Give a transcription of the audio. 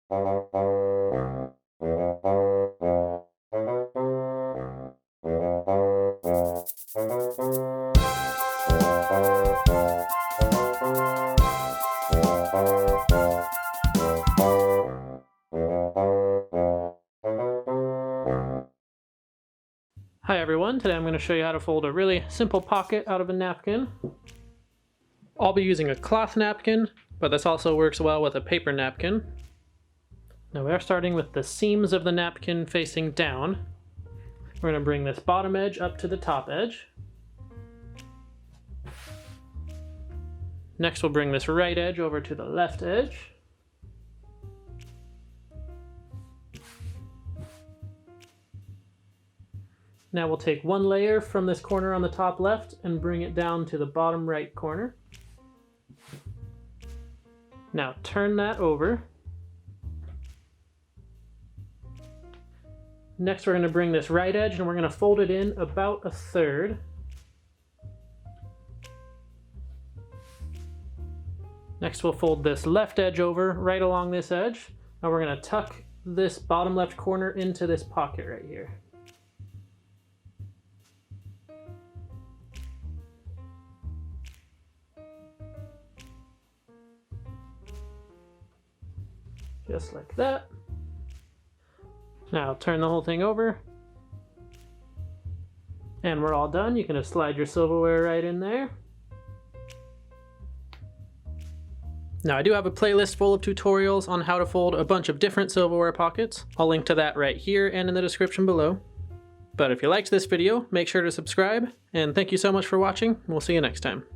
Hi everyone, today I'm going to show you how to fold a really simple pocket out of a napkin. I'll be using a cloth napkin, but this also works well with a paper napkin. Now we are starting with the seams of the napkin facing down. We're going to bring this bottom edge up to the top edge. Next we'll bring this right edge over to the left edge. Now we'll take one layer from this corner on the top left and bring it down to the bottom right corner. Now turn that over. Next we're going to bring this right edge and we're going to fold it in about a third. Next we'll fold this left edge over right along this edge. Now we're going to tuck this bottom left corner into this pocket right here. Just like that. Now turn the whole thing over. And we're all done. You can just slide your silverware right in there. Now I do have a playlist full of tutorials on how to fold a bunch of different silverware pockets. I'll link to that right here and in the description below. But if you liked this video, make sure to subscribe, and thank you so much for watching. We'll see you next time.